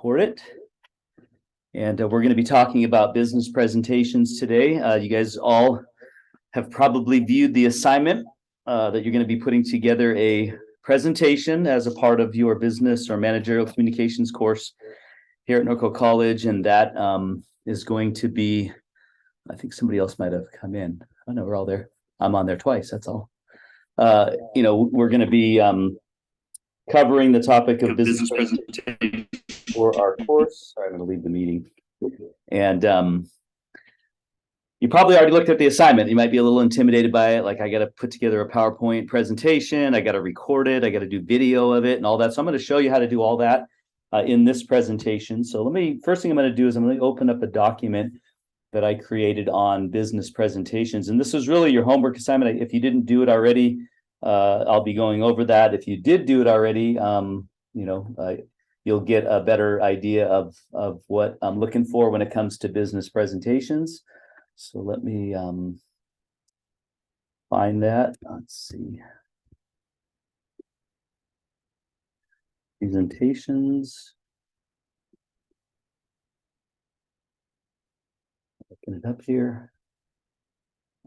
record it. And we're going to be talking about business presentations today. You guys all have probably viewed the assignment that you're going to be putting together a presentation as a part of your business or managerial communications course here at Norco College. And that is going to be, I think somebody else might have come in. Oh no, we're all there. I'm on there twice, that's all. We're going to be covering the topic of business presentation for our course. Sorry, I'm going to leave the meeting. And you probably already looked at the assignment. You might be a little intimidated by it. Like, I got to put together a PowerPoint presentation. I got to record it. I got to do video of it and all that. So I'm going to show you how to do all that in this presentation. So first thing I'm going to do is I'm going to open up a document that I created on business presentations. And this is really your homework assignment. If you didn't do it already, I'll be going over that. If you did do it already, you'll get a better idea of what I'm looking for when it comes to business presentations. So let me find that. Let's see. Presentations. Open it up here.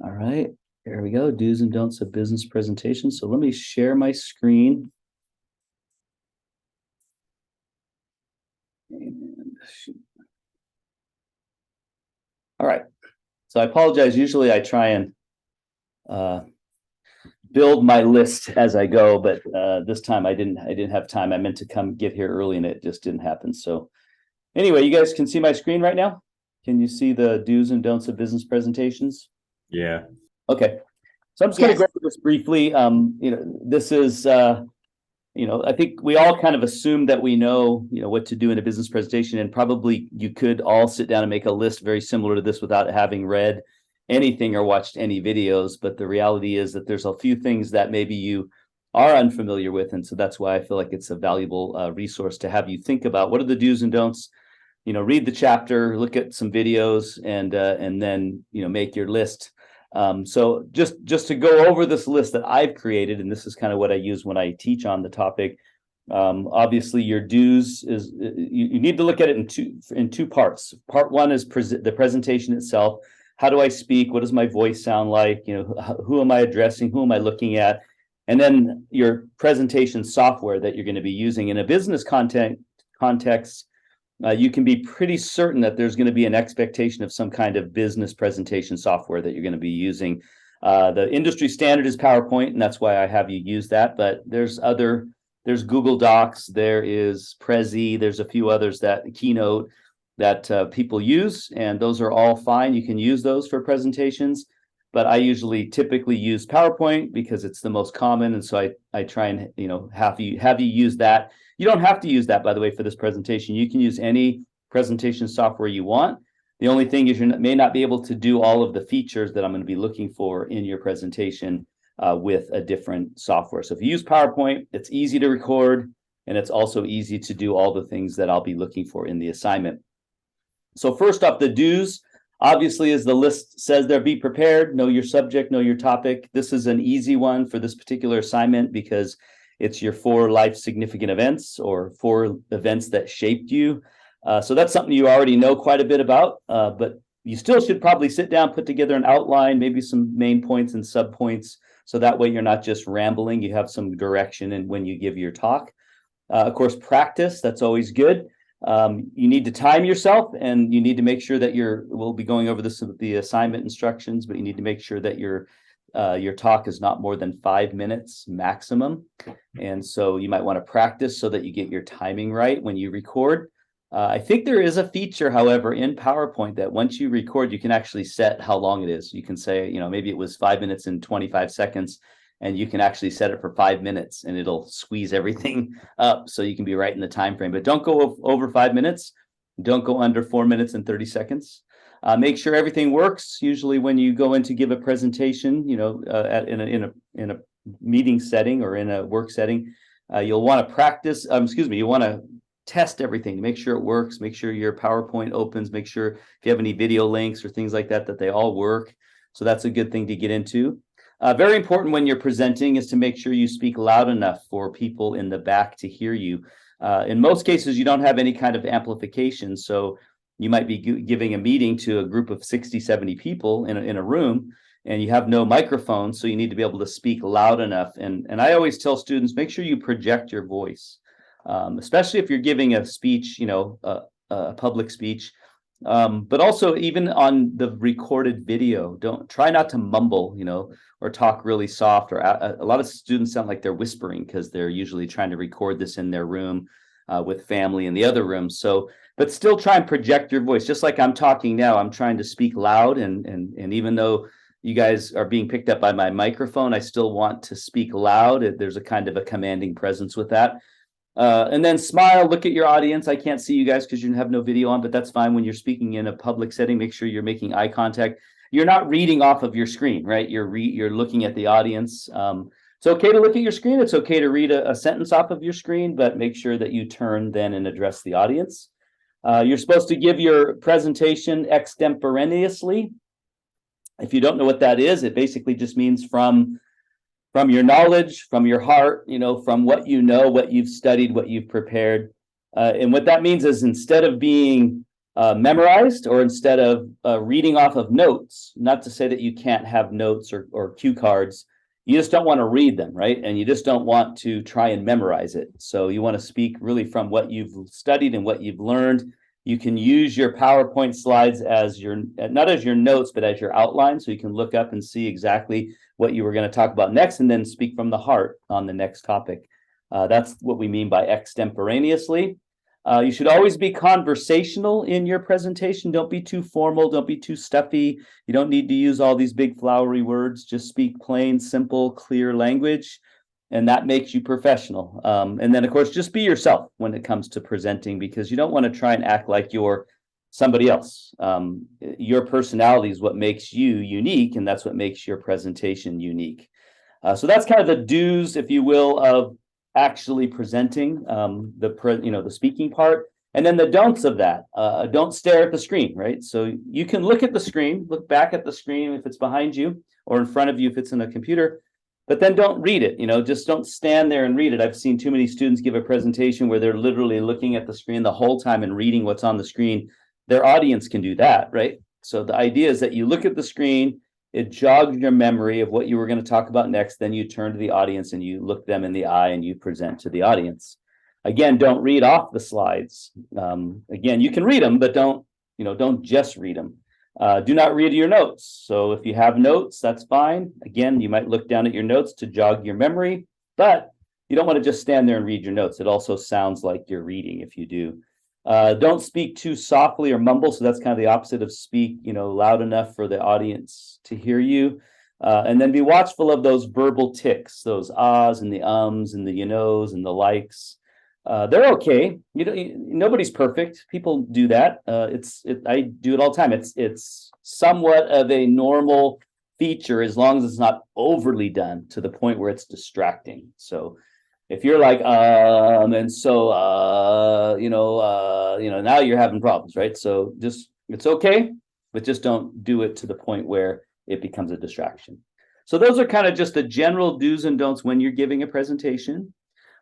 All right, there we go. Do's and don'ts of business presentations. So let me share my screen. All right. So I apologize. Usually I try and build my list as I go, but this time I didn't have time. I meant to get here early and it just didn't happen. So anyway, you guys can see my screen right now? Can you see the do's and don'ts of business presentations? Yeah. Okay. So I'm just going to go over this briefly. This is I think we all kind of assume that we know, what to do in a business presentation, and probably you could all sit down and make a list very similar to this without having read anything or watched any videos. But the reality is that there's a few things that maybe you are unfamiliar with. And so that's why I feel like it's a valuable resource to have you think about what are the do's and don'ts, read the chapter, look at some videos, and then, make your list. So just to go over this list that I've created, and this is kind of what I use when I teach on the topic. Obviously your do's is you need to look at it in two parts. Part one is the presentation itself. How do I speak? What does my voice sound like? Who am I addressing? Who am I looking at? And then your presentation software that you're going to be using in a business context. You can be pretty certain that there's going to be an expectation of some kind of business presentation software that you're going to be using. The industry standard is PowerPoint, and that's why I have you use that. But there's Google Docs, there is Prezi, there's a few others, that Keynote, that people use, and those are all fine. You can use those for presentations, but I typically use PowerPoint because it's the most common, and so I try and have you use that. You don't have to use that, by the way, for this presentation. You can use any presentation software you want. The only thing is you may not be able to do all of the features that I'm going to be looking for in your presentation with a different software. So if you use PowerPoint, it's easy to record, and it's also easy to do all the things that I'll be looking for in the assignment. So first up, the do's, obviously, as the list says there, be prepared, know your subject, know your topic. This is an easy one for this particular assignment because it's your 4 life significant events, or 4 events that shaped you. So that's something you already know quite a bit about, but you still should probably sit down, put together an outline, maybe some main points and subpoints. So that way you're not just rambling, you have some direction and when you give your talk. Of course, practice, that's always good. You need to time yourself, and you need to make sure that we'll be going over this with the assignment instructions, but you need to make sure that your talk is not more than 5 minutes maximum. And so you might want to practice so that you get your timing right when you record. I think there is a feature, however, in PowerPoint that once you record, you can actually set how long it is. You can say, maybe it was 5 minutes and 25 seconds, and you can actually set it for 5 minutes, and it'll squeeze everything up so you can be right in the time frame. But don't go over 5 minutes. Don't go under 4 minutes and 30 seconds. Make sure everything works. Usually when you go in to give a presentation, in a meeting setting or in a work setting, you'll want to practice, you want to test everything, make sure it works, make sure your PowerPoint opens, make sure if you have any video links or things like that, that they all work. So that's a good thing to get into. Very important when you're presenting is to make sure you speak loud enough for people in the back to hear you. In most cases, you don't have any kind of amplification. So you might be giving a meeting to a group of 60, 70 people in a room, and you have no microphone. So you need to be able to speak loud enough. And I always tell students, make sure you project your voice, especially if you're giving a speech, a public speech. But also even on the recorded video, don't try not to mumble, or talk really soft, or a lot of students sound like they're whispering because they're usually trying to record this in their room with family in the other room. So, but still try and project your voice. Just like I'm talking now, I'm trying to speak loud, and even though you guys are being picked up by my microphone, I still want to speak loud. There's a kind of a commanding presence with that. And then smile, look at your audience. I can't see you guys because you have no video on, but that's fine. When you're speaking in a public setting, make sure you're making eye contact. You're not reading off of your screen, right? You're looking at the audience. It's okay to look at your screen. It's okay to read a sentence off of your screen, but make sure that you turn then and address the audience. You're supposed to give your presentation extemporaneously. If you don't know what that is, it basically just means from your knowledge, from your heart, from what you know, what you've studied, what you've prepared. And what that means is, instead of being memorized, or instead of reading off of notes, not to say that you can't have notes or cue cards, you just don't want to read them, right? And you just don't want to try and memorize it. So you want to speak really from what you've studied and what you've learned. You can use your PowerPoint slides as not as your notes, but as your outline. So you can look up and see exactly what you were going to talk about next, and then speak from the heart on the next topic. That's what we mean by extemporaneously. You should always be conversational in your presentation. Don't be too formal. Don't be too stuffy. You don't need to use all these big flowery words. Just speak plain, simple, clear language, and that makes you professional. And then, of course, just be yourself when it comes to presenting, because you don't want to try and act like you're somebody else. Your personality is what makes you unique, and that's what makes your presentation unique. So that's kind of the do's, if you will, of actually presenting, the speaking part. And then the don'ts of that: don't stare at the screen, right? So you can look at the screen, look back at the screen if it's behind you, or in front of you if it's in a computer, but then don't read it. Just don't stand there and read it. I've seen too many students give a presentation where they're literally looking at the screen the whole time and reading what's on the screen. Their audience can do that, right? So the idea is that you look at the screen, it jogs your memory of what you were going to talk about next. Then you turn to the audience and you look them in the eye and you present to the audience. Again, don't read off the slides. Again, you can read them, but don't just read them. Do not read your notes. So if you have notes, that's fine. Again, you might look down at your notes to jog your memory, but you don't want to just stand there and read your notes. It also sounds like you're reading if you do. Don't speak too softly or mumble. So that's kind of the opposite of speak, loud enough for the audience to hear you. And then be watchful of those verbal tics, those ahs and the ums and the knows and the likes. They're okay. Nobody's perfect. People do that. I do it all the time. It's somewhat of a normal feature, as long as it's not overly done to the point where it's distracting. So if you're like, and so, now you're having problems, right? So it's okay, but just don't do it to the point where it becomes a distraction. So those are kind of just the general do's and don'ts when you're giving a presentation.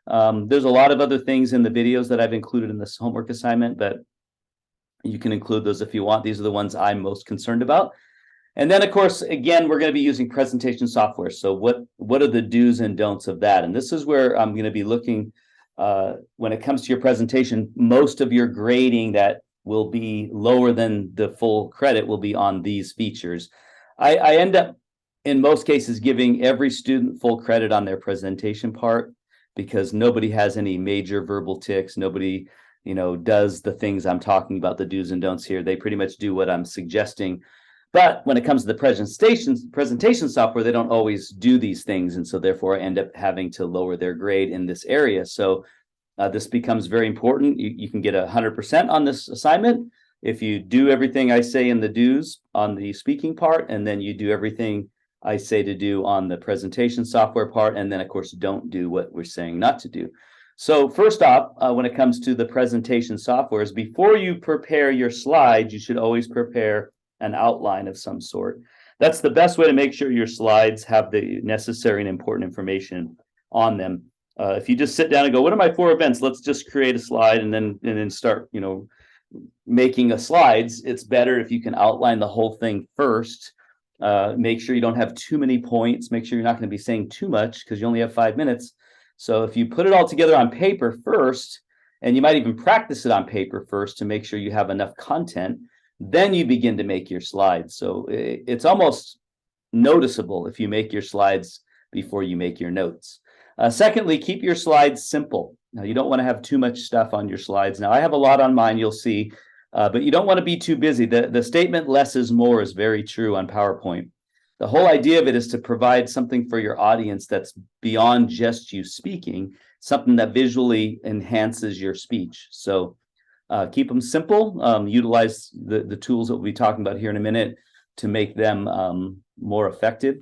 There's a lot of other things in the videos that I've included in this homework assignment, but you can include those if you want. These are the ones I'm most concerned about. And then, of course, again, we're going to be using presentation software. So what are the do's and don'ts of that? And this is where I'm going to be looking when it comes to your presentation. Most of your grading that will be lower than the full credit will be on these features. I end up, in most cases, giving every student full credit on their presentation part, because nobody has any major verbal tics. Nobody, does the things I'm talking about, the do's and don'ts here. They pretty much do what I'm suggesting. But when it comes to the presentation software, they don't always do these things. And so therefore I end up having to lower their grade in this area. So this becomes very important. You can get 100% on this assignment if you do everything I say in the do's on the speaking part, and then you do everything I say to do on the presentation software part, and then of course don't do what we're saying not to do. So first off, when it comes to the presentation softwares, before you prepare your slides, you should always prepare an outline of some sort. That's the best way to make sure your slides have the necessary and important information on them. If you just sit down and go, what are my 4 events? Let's just create a slide and then start, making a slides. It's better if you can outline the whole thing first. Make sure you don't have too many points. Make sure you're not going to be saying too much because you only have 5 minutes. So if you put it all together on paper first, and you might even practice it on paper first to make sure you have enough content, then you begin to make your slides. So it's almost noticeable if you make your slides before you make your notes. Secondly, keep your slides simple. Now, you don't want to have too much stuff on your slides. Now, I have a lot on mine, you'll see, but you don't want to be too busy. The statement less is more is very true on PowerPoint. The whole idea of it is to provide something for your audience that's beyond just you speaking, something that visually enhances your speech. So keep them simple, utilize the tools that we'll be talking about here in a minute to make them more effective.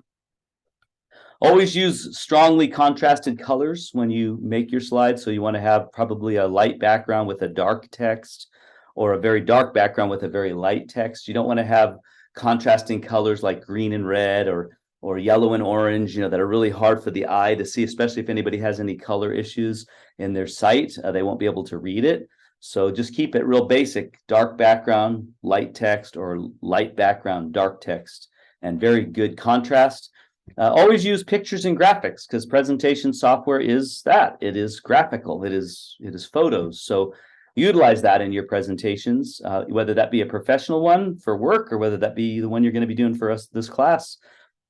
Always use strongly contrasted colors when you make your slides. So you want to have probably a light background with a dark text, or a very dark background with a very light text. You don't want to have contrasting colors like green and red or yellow and orange, that are really hard for the eye to see, especially if anybody has any color issues in their sight. They won't be able to read it. So just keep it real basic: dark background, light text, or light background, dark text, and very good contrast. Always use pictures and graphics, because presentation software is that. It is graphical. It is photos. So utilize that in your presentations, whether that be a professional one for work or whether that be the one you're going to be doing for us this class.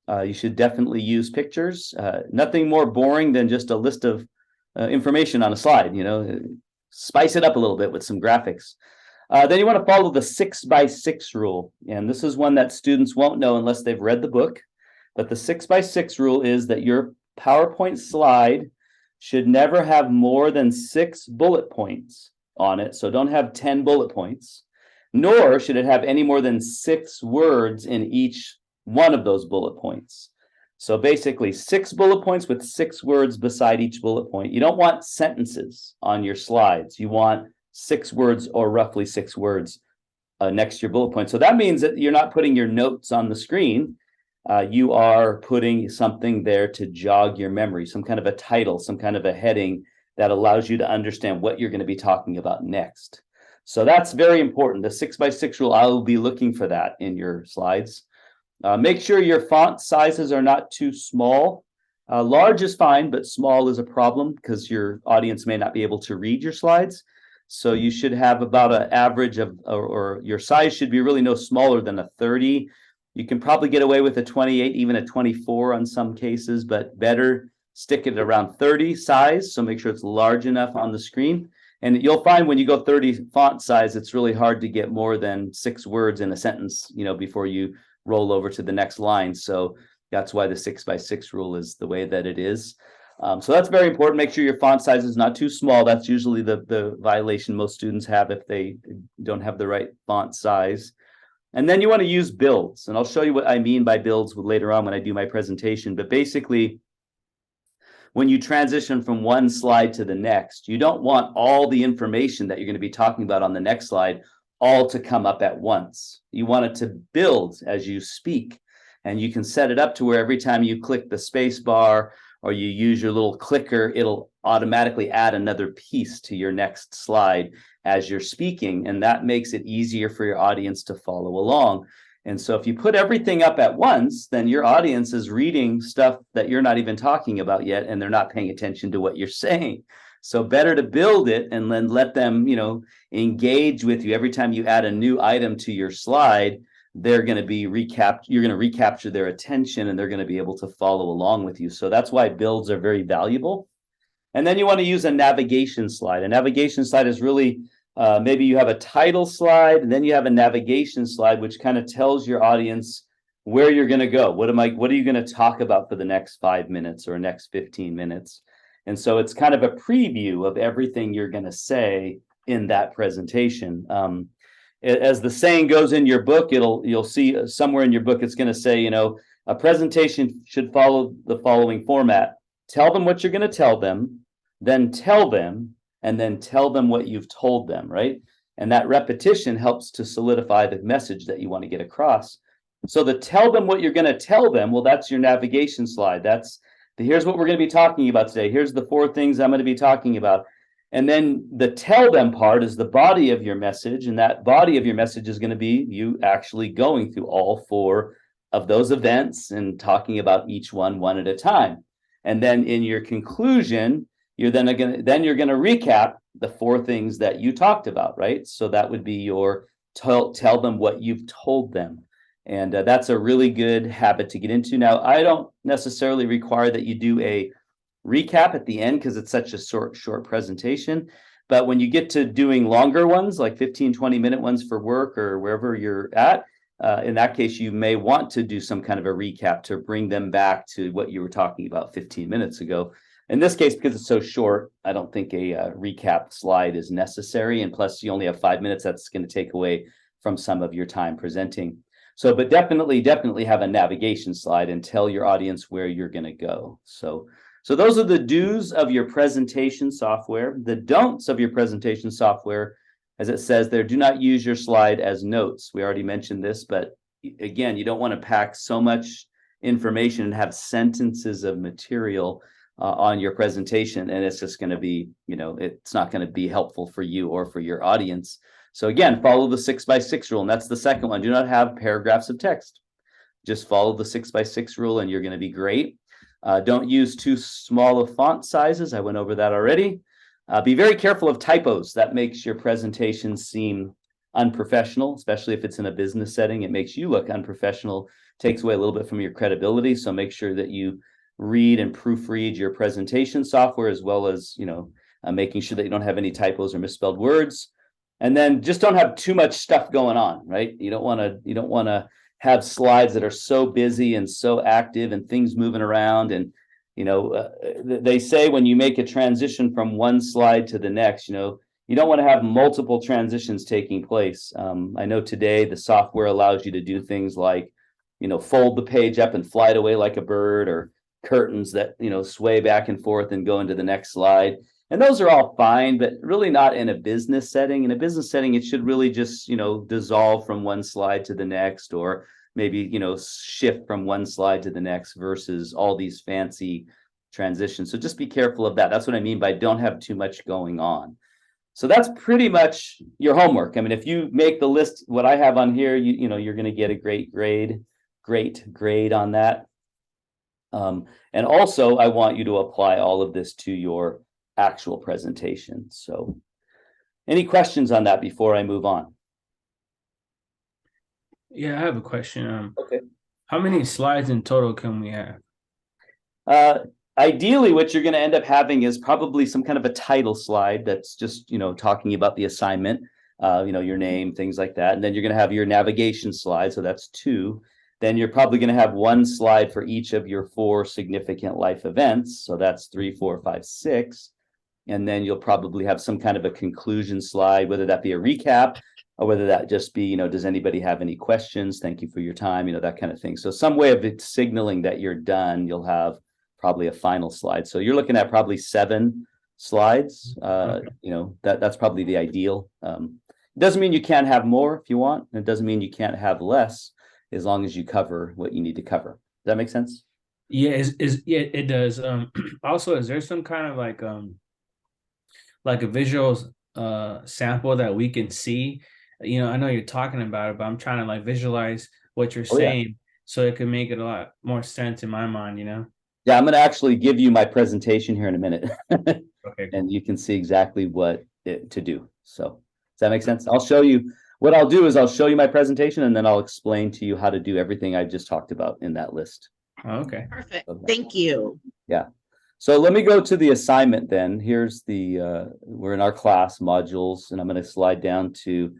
You should definitely use pictures. Nothing more boring than just a list of information on a slide. Spice it up a little bit with some graphics. Then you want to follow the 6x6 rule. And this is one that students won't know unless they've read the book. But the 6x6 rule is that your PowerPoint slide should never have more than 6 bullet points on it. So don't have 10 bullet points, nor should it have any more than 6 words in each one of those bullet points. So basically 6 bullet points with 6 words beside each bullet point. You don't want sentences on your slides. You want 6 words, or roughly 6 words next to your bullet point. So that means that you're not putting your notes on the screen. You are putting something there to jog your memory, some kind of a title, some kind of a heading that allows you to understand what you're going to be talking about next. So that's very important. The 6x6 rule, I will be looking for that in your slides. Make sure your font sizes are not too small. Large is fine, but small is a problem because your audience may not be able to read your slides. So you should have about an average of, or your size should be really no smaller than a 30. You can probably get away with a 28, even a 24 on some cases, but better stick it around 30 size. So make sure it's large enough on the screen. And you'll find when you go 30 font size, it's really hard to get more than 6 words in a sentence, before you roll over to the next line. So that's why the 6x6 rule is the way that it is. So that's very important. Make sure your font size is not too small. That's usually the violation most students have if they don't have the right font size. And then you want to use builds. And I'll show you what I mean by builds later on when I do my presentation. But basically, when you transition from one slide to the next, you don't want all the information that you're going to be talking about on the next slide all to come up at once. You want it to build as you speak. And you can set it up to where every time you click the space bar or you use your little clicker, it'll automatically add another piece to your next slide as you're speaking. And that makes it easier for your audience to follow along. And so if you put everything up at once, then your audience is reading stuff that you're not even talking about yet, and they're not paying attention to what you're saying. So better to build it and then let them, engage with you. Every time you add a new item to your slide, they're going to be you're going to recapture their attention, and they're going to be able to follow along with you. So that's why builds are very valuable. And then you want to use a navigation slide. A navigation slide is really, maybe you have a title slide, and then you have a navigation slide, which kind of tells your audience where you're going to go. What are you going to talk about for the next 5 minutes or next 15 minutes? And so it's kind of a preview of everything you're going to say in that presentation. As the saying goes in your book, you'll see somewhere in your book, it's going to say, a presentation should follow the following format. Tell them what you're going to tell them, then tell them, and then tell them what you've told them, right? And that repetition helps to solidify the message that you want to get across. So the tell them what you're going to tell them, well, that's your navigation slide. That's Here's what we're going to be talking about today. Here's the 4 things I'm going to be talking about. And then the tell them part is the body of your message. And that body of your message is going to be you actually going through all 4 of those events and talking about each one at a time. And then in your conclusion, you're going to recap the 4 things that you talked about, right? So that would be your tell them what you've told them. And that's a really good habit to get into. Now, I don't necessarily require that you do a recap at the end because it's such a short presentation. But when you get to doing longer ones, like 15, 20-minute ones for work or wherever you're at, in that case, you may want to do some kind of a recap to bring them back to what you were talking about 15 minutes ago. In this case, because it's so short, I don't think a recap slide is necessary. And plus, you only have 5 minutes. That's going to take away from some of your time presenting. So, but definitely have a navigation slide and tell your audience where you're going to go. So those are the do's of your presentation software. The don'ts of your presentation software, as it says there, do not use your slide as notes. We already mentioned this, but again, you don't want to pack so much information and have sentences of material on your presentation, and it's just going to be, it's not going to be helpful for you or for your audience. So again, follow the 6x6 rule, and that's the second one. Do not have paragraphs of text. Just follow the 6x6 rule, and you're going to be great. Don't use too small of font sizes. I went over that already. Be very careful of typos. That makes your presentation seem unprofessional, especially if it's in a business setting. It makes you look unprofessional, takes away a little bit from your credibility. So make sure that you read and proofread your presentation software, as well as, making sure that you don't have any typos or misspelled words. And then just don't have too much stuff going on, right? You don't want to have slides that are so busy and so active and things moving around. And, they say when you make a transition from one slide to the next, you don't want to have multiple transitions taking place. I know today the software allows you to do things like, fold the page up and fly it away like a bird, or curtains that, sway back and forth and go into the next slide. And those are all fine, but really not in a business setting. In a business setting, it should really just, dissolve from one slide to the next, or maybe, shift from one slide to the next versus all these fancy transitions. So just be careful of that. That's what I mean by don't have too much going on. So that's pretty much your homework. I mean, if you make the list, what I have on here, you're going to get a great grade on that. And also, I want you to apply all of this to your actual presentation. So any questions on that before I move on? Yeah, I have a question. Okay. How many slides in total can we have? Ideally, what you're going to end up having is probably some kind of a title slide that's just, talking about the assignment, your name, things like that. And then you're going to have your navigation slide. So that's 2. Then you're probably going to have 1 slide for each of your 4 significant life events. So that's 3, 4, 5, 6. And then you'll probably have some kind of a conclusion slide, whether that be a recap or whether that just be, does anybody have any questions? Thank you for your time, that kind of thing. So some way of it signaling that you're done, you'll have probably a final slide. So you're looking at probably 7 slides. Okay. That's probably the ideal. It doesn't mean you can't have more if you want. And it doesn't mean you can't have less, as long as you cover what you need to cover. Does that make sense? Yeah, it does. Also, is there some kind of like a visual sample that we can see? I know you're talking about it, but I'm trying to visualize what you're saying, so it can make it a lot more sense in my mind, Yeah, I'm going to actually give you my presentation here in a minute. Okay, cool. And you can see exactly what to do. So does that make sense? I'll show you. What I'll do is I'll show you my presentation, and then I'll explain to you how to do everything I just talked about in that list. Okay. Perfect. Thank you. Yeah. So let me go to the assignment then. Here's we're in our class modules, and I'm going to slide down to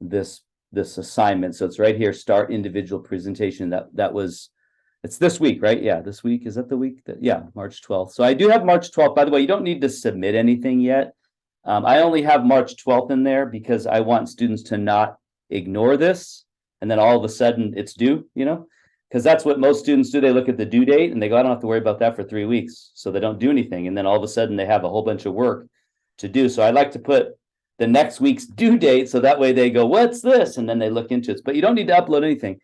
this assignment. So it's right here, start individual presentation. It's this week, right? Yeah, this week. Is that the week? March 12th. So I do have March 12th. By the way, you don't need to submit anything yet. I only have March 12th in there because I want students to not ignore this, and then all of a sudden it's due, because that's what most students do. They look at the due date and they go, I don't have to worry about that for 3 weeks. So they don't do anything. And then all of a sudden they have a whole bunch of work to do. So I like to put the next week's due date, so that way they go, what's this? And then they look into it. But you don't need to upload anything.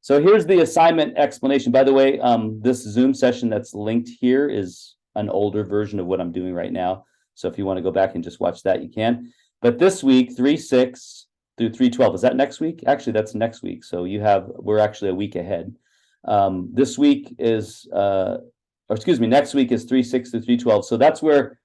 So here's the assignment explanation. By the way, this Zoom session that's linked here is an older version of what I'm doing right now. So if you want to go back and just watch that, you can. But this week, 3-6 through 3-12, is that next week? Actually, that's next week. So we're actually a week ahead. This week is, next week is 3-6 through 3-12. So that's where,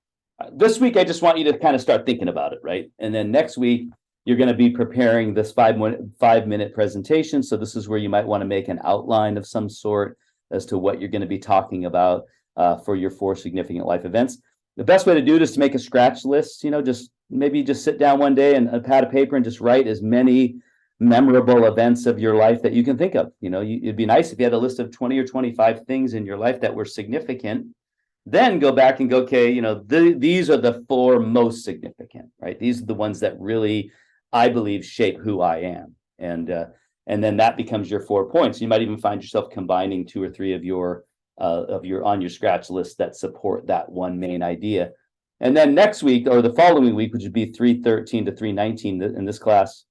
this week, I just want you to kind of start thinking about it, right? And then next week, you're going to be preparing this 5-minute presentation. So this is where you might want to make an outline of some sort as to what you're going to be talking about for your 4 significant life events. The best way to do it is to make a scratch list, just sit down one day and a pad of paper and just write as many memorable events of your life that you can think of. It'd be nice if you had a list of 20 or 25 things in your life that were significant. Then go back and go, okay, these are the 4 most significant, right? These are the ones that really, I believe, shape who I am. And then that becomes your 4 points. You might even find yourself combining 2 or 3 of your on your scratch list that support that one main idea. And then next week or the following week, which would be 3-13 to 3-19 in this class,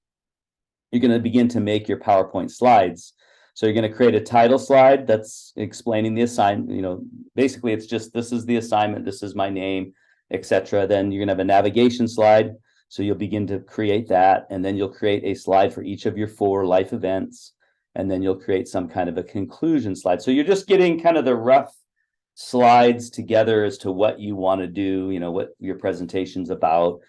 you're going to begin to make your PowerPoint slides. So you're going to create a title slide that's explaining the assignment. Basically it's just, this is the assignment, this is my name, etc. Then you're going to have a navigation slide. So you'll begin to create that, and then you'll create a slide for each of your 4 life events, and then you'll create some kind of a conclusion slide. So you're just getting kind of the rough slides together as to what you want to do, what your presentation's about.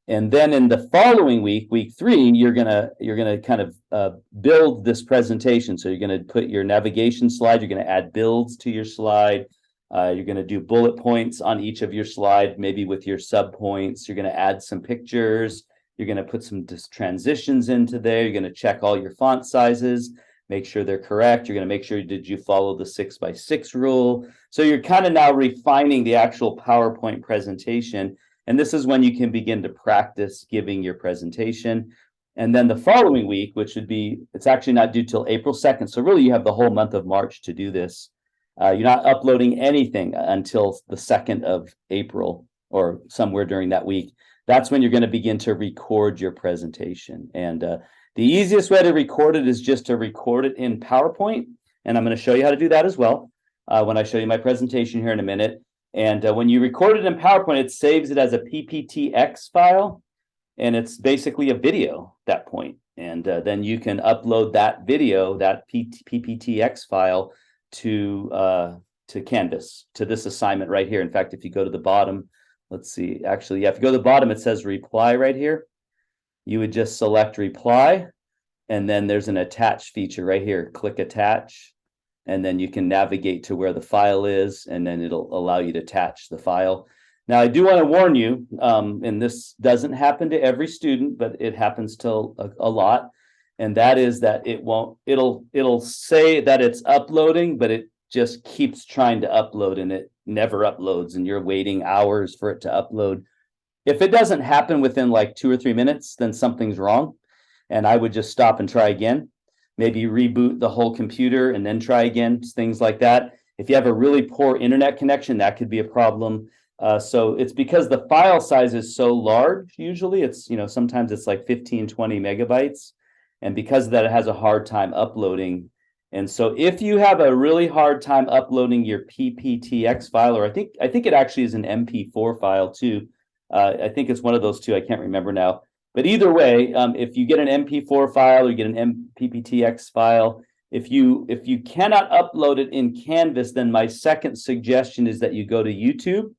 And then in the following week, week 3, you're gonna kind of build this presentation. So you're gonna put your navigation slide, you're gonna add builds to your slide. You're going to do bullet points on each of your slides, maybe with your sub points. You're going to add some pictures. You're going to put some transitions into there. You're going to check all your font sizes, make sure they're correct. You're going to make sure, did you follow the 6x6 rule? So you're kind of now refining the actual PowerPoint presentation. And this is when you can begin to practice giving your presentation. And then the following week, which would be, it's actually not due till April 2nd. So really you have the whole month of March to do this. You're not uploading anything until the 2nd of April or somewhere during that week. That's when you're going to begin to record your presentation. And the easiest way to record it is just to record it in PowerPoint. And I'm going to show you how to do that as well when I show you my presentation here in a minute. And when you record it in PowerPoint, it saves it as a PPTX file. And it's basically a video at that point. And then you can upload that video, that PPTX file, to Canvas, to this assignment right here. In fact, if you go to the bottom, let's see, actually, yeah, if you go to the bottom, it says reply right here. You would just select reply, and then there's an attach feature right here. Click attach, and then you can navigate to where the file is, and then it'll allow you to attach the file. Now, I do want to warn you, and this doesn't happen to every student, but it happens to a lot. And that is that it'll say that it's uploading, but it just keeps trying to upload and it never uploads, and you're waiting hours for it to upload. If it doesn't happen within like 2 or 3 minutes, then something's wrong. And I would just stop and try again, maybe reboot the whole computer and then try again, things like that. If you have a really poor internet connection, that could be a problem. So it's because the file size is so large. Usually it's, sometimes it's like 15, 20 megabytes. And because of that, it has a hard time uploading. And so if you have a really hard time uploading your PPTX file, or I think it actually is an MP4 file too. I think it's one of those two. I can't remember now. But either way, if you get an MP4 file or you get an PPTX file, if you cannot upload it in Canvas, then my second suggestion is that you go to YouTube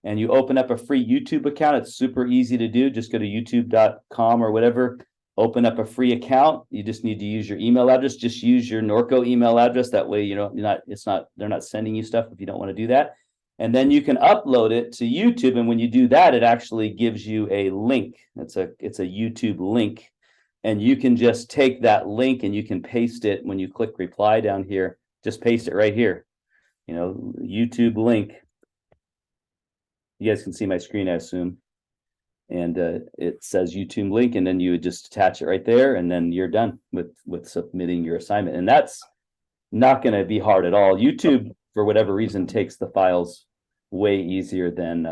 and you open up a free YouTube account. It's super easy to do. Just go to youtube.com or whatever. Open up a free account. You just need to use your email address. Just use your Norco email address. That way, they're not sending you stuff if you don't want to do that. And then you can upload it to YouTube. And when you do that, it actually gives you a link. It's a YouTube link. And you can just take that link and you can paste it when you click reply down here. Just paste it right here. YouTube link. You guys can see my screen, I assume. And it says YouTube link, and then you would just attach it right there, and then you're done with submitting your assignment. And that's not going to be hard at all. YouTube, for whatever reason, takes the files way easier than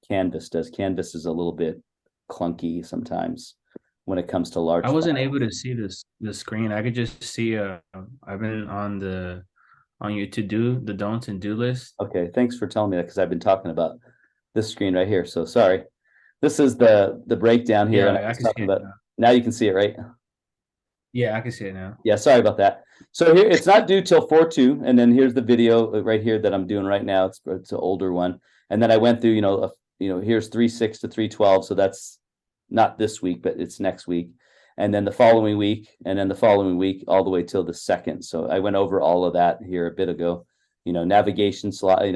Canvas does. Canvas is a little bit clunky sometimes. when it comes to large I wasn't files. able to see the screen. I could just see I've been on your to do, the don'ts and do list. Okay, thanks for telling me that because I've been talking about this screen right here. So sorry. This is the breakdown here, and I Yeah, I was can see talking it about now. now you can see it, right? Yeah, I can see it now. Yeah, sorry about that. So here it's not due till 4/2, and then here's the video right here that I'm doing right now. It's an older one, and then I went through, here's 3/6 to 3/12, so that's not this week, but it's next week, and then the following week, and then the following week, all the way till the second. So I went over all of that here a bit ago. Navigation slide.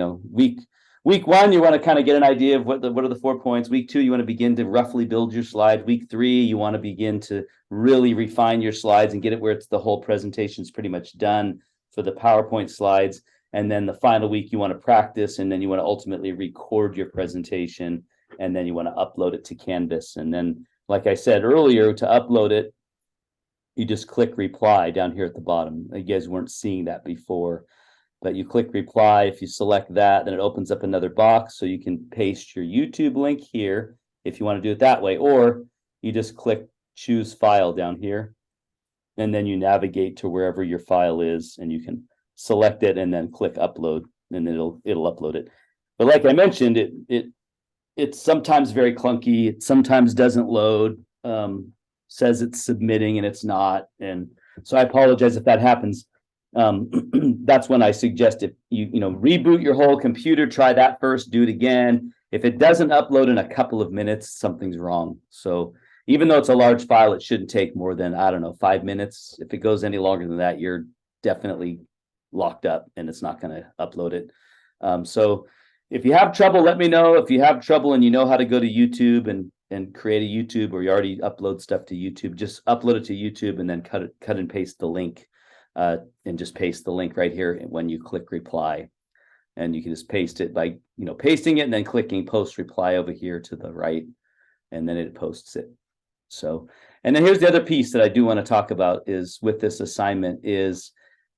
Week 1, you want to kind of get an idea of what are the 4 points. Week 2, you want to begin to roughly build your slide. Week 3, you want to begin to really refine your slides and get it where it's the whole presentation is pretty much done for the PowerPoint slides. And then the final week, you want to practice, and then you want to ultimately record your presentation, and then you want to upload it to Canvas. And then, like I said earlier, to upload it, you just click reply down here at the bottom. You guys weren't seeing that before, but you click reply. If you select that, then it opens up another box, so you can paste your YouTube link here if you want to do it that way, or you just click choose file down here, and then you navigate to wherever your file is, and you can select it and then click upload, and it'll upload it. But like I mentioned, it's sometimes very clunky. It sometimes doesn't load, says it's submitting and it's not. And so I apologize if that happens. That's when I suggest if you reboot your whole computer, try that first, do it again. If it doesn't upload in a couple of minutes, something's wrong. So even though it's a large file, it shouldn't take more than, 5 minutes. If it goes any longer than that, you're definitely locked up and it's not going to upload it. So if you have trouble, let me know. If you have trouble and you know how to go to YouTube and create a YouTube, or you already upload stuff to YouTube, just upload it to YouTube and then cut and paste the link, and just paste the link right here when you click reply. And you can just paste it by pasting it and then clicking post reply over here to the right, and then it posts it. So, and then here's the other piece that I do want to talk about is with this assignment is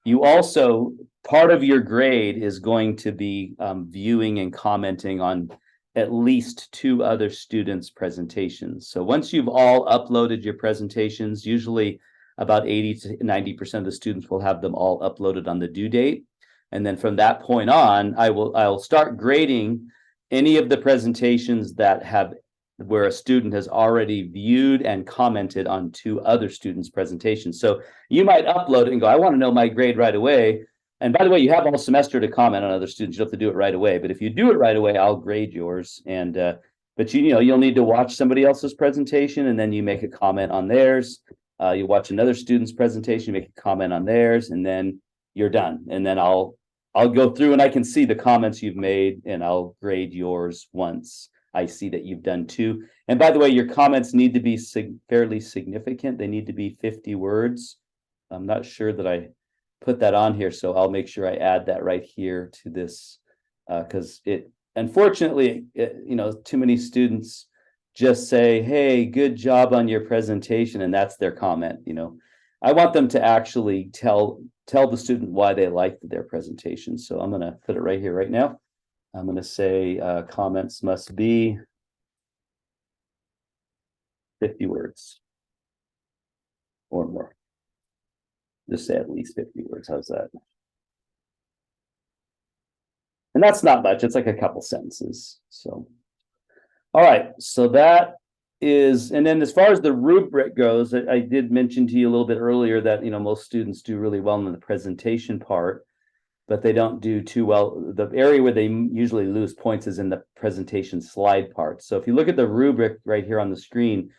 you also, part of your grade is going to be viewing and commenting on at least 2 other students' presentations. So once you've all uploaded your presentations, usually about 80 to 90% of the students will have them all uploaded on the due date. And then from that point on, I'll start grading any of the presentations where a student has already viewed and commented on 2 other students' presentations. So you might upload it and go, I want to know my grade right away. And by the way, you have all semester to comment on other students. You don't have to do it right away. But if you do it right away, I'll grade yours. And but you'll need to watch somebody else's presentation, and then you make a comment on theirs. You watch another student's presentation, you make a comment on theirs, and then you're done. And then I'll go through and I can see the comments you've made, and I'll grade yours once I see that you've done 2. And by the way, your comments need to be fairly significant. They need to be 50 words. I'm not sure that I put that on here, so I'll make sure I add that right here to this, because unfortunately, too many students just say, hey, good job on your presentation, and that's their comment. I want them to actually tell the student why they liked their presentation. So I'm going to put it right here right now. I'm going to say comments must be 50 words or more. Just say at least 50 words. How's that? And that's not much. It's like a couple sentences. So, all right. So that is, and then as far as the rubric goes, I did mention to you a little bit earlier that, most students do really well in the presentation part, but they don't do too well. The area where they usually lose points is in the presentation slide part. So if you look at the rubric right here on the screen,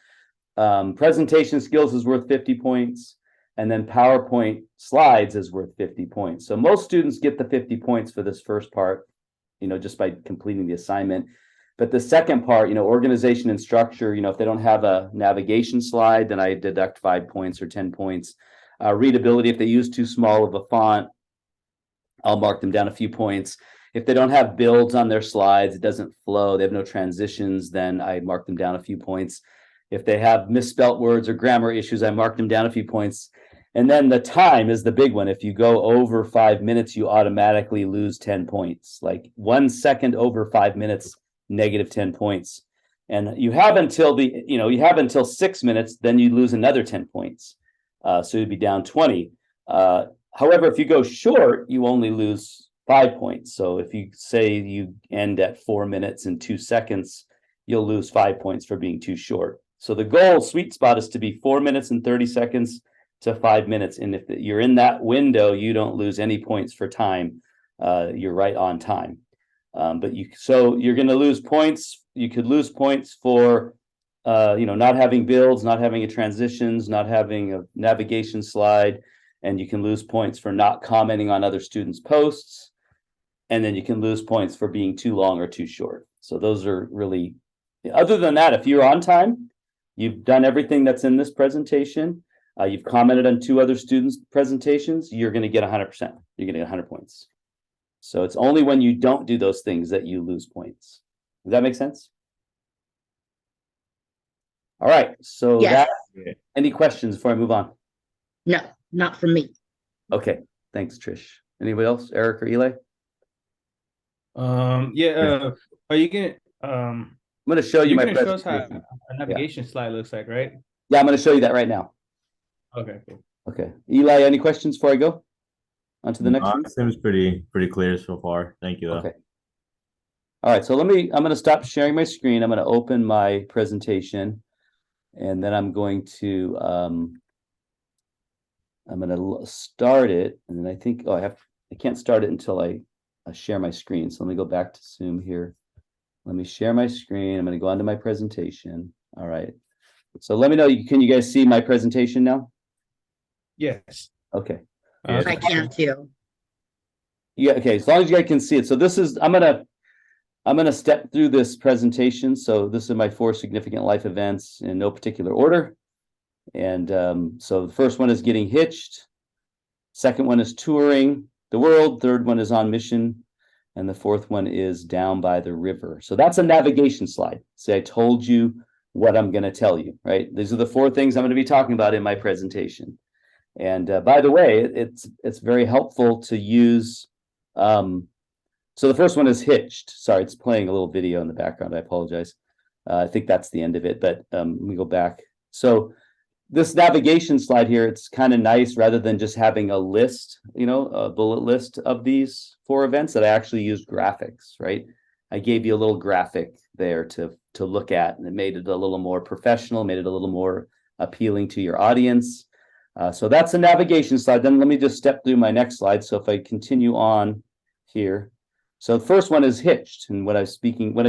presentation skills is worth 50 points. And then PowerPoint slides is worth 50 points. So most students get the 50 points for this first part, just by completing the assignment. But the second part, organization and structure, if they don't have a navigation slide, then I deduct 5 points or 10 points. Readability, if they use too small of a font, I'll mark them down a few points. If they don't have builds on their slides, it doesn't flow, they have no transitions, then I mark them down a few points. If they have misspelt words or grammar issues, I mark them down a few points. And then the time is the big one. If you go over 5 minutes, you automatically lose 10 points. Like 1 second over 5 minutes, negative 10 points. And you have until you have until 6 minutes, then you lose another 10 points. So you'd be down 20. However, if you go short, you only lose 5 points. So if you say you end at 4 minutes and 2 seconds, you'll lose 5 points for being too short. So the goal sweet spot is to be 4 minutes and 30 seconds to 5 minutes. And if you're in that window, you don't lose any points for time. You're right on time. But you're going to lose points. You could lose points for not having builds, not having a transitions, not having a navigation slide, and you can lose points for not commenting on other students' posts, and then you can lose points for being too long or too short. So those are really, other than that, if you're on time, you've done everything that's in this presentation, you've commented on 2 other students' presentations, you're going to get 100%. You're going to get 100 points. So it's only when you don't do those things that you lose points. Does that make sense? All right. So Yes. Any questions before I move on? No, not for me. Okay. Thanks, Trish. Anybody else? Eric or Eli? Are you gonna I'm going to show you you're my gonna show us how presentation. a navigation slide looks like, right? Yeah, I'm going to show you that right now. Okay, cool. Okay. Eli, any questions before I go on to the next one? Seems pretty clear so far. Thank you, though. Okay. All right. So I'm going to stop sharing my screen. I'm going to open my presentation, and then I'm going to start it. And then I think, I can't start it until I share my screen. So let me go back to Zoom here. Let me share my screen. I'm going to go onto my presentation. All right. So let me know, can you guys see my presentation now? Yes. Okay. I can too. Yeah, okay, as long as you guys can see it. So this is, I'm gonna step through this presentation. So this is my 4 significant life events in no particular order. And so the first one is getting hitched. Second one is touring the world. Third one is on mission. And the fourth one is down by the river. So that's a navigation slide. See, I told you what I'm going to tell you, right? These are the 4 things I'm going to be talking about in my presentation. And by the way, it's very helpful to use. So the first one is hitched. Sorry, it's playing a little video in the background. I apologize. I think that's the end of it, but let me go back. So this navigation slide here, it's kind of nice rather than just having a list, a bullet list of these 4 events, that I actually used graphics, right? I gave you a little graphic there to look at, and it made it a little more professional, made it a little more appealing to your audience. So that's a navigation slide. Then let me just step through my next slide. So if I continue on here. So the first one is hitched. And what I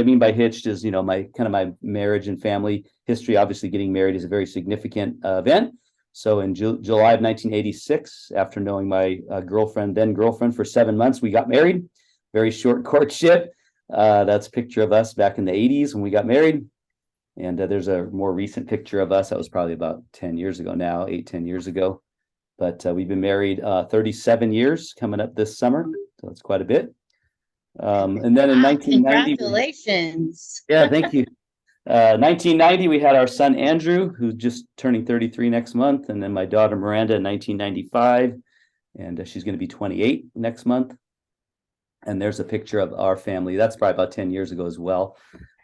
mean by hitched is, my marriage and family history. Obviously, getting married is a very significant event. So in July of 1986, after knowing my then girlfriend for 7 months, we got married. Very short courtship. That's a picture of us back in the 80s when we got married. And there's a more recent picture of us. That was probably about 10 years ago now, 10 years ago. But we've been married 37 years coming up this summer. So that's quite a bit. And then in 1990, congratulations. Yeah, thank you. 1990, we had our son Andrew, who's just turning 33 next month, and then my daughter Miranda in 1995, and she's going to be 28 next month. And there's a picture of our family. That's probably about 10 years ago as well,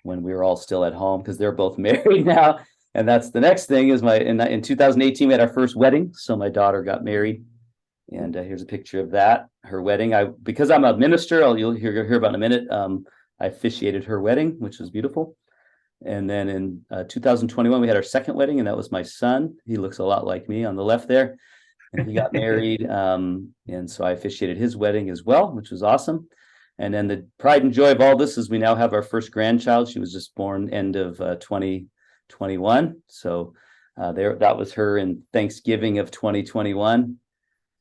when we were all still at home, because they're both married now. And that's the next thing is in 2018 we had our first wedding, so my daughter got married. And here's a picture of that, her wedding. Because I'm a minister, you'll hear about in a minute. I officiated her wedding, which was beautiful. And then in 2021, we had our second wedding, and that was my son. He looks a lot like me on the left there. And he got married. And so I officiated his wedding as well, which was awesome. And then the pride and joy of all this is we now have our first grandchild. She was just born end of 2021. So that was her in Thanksgiving of 2021.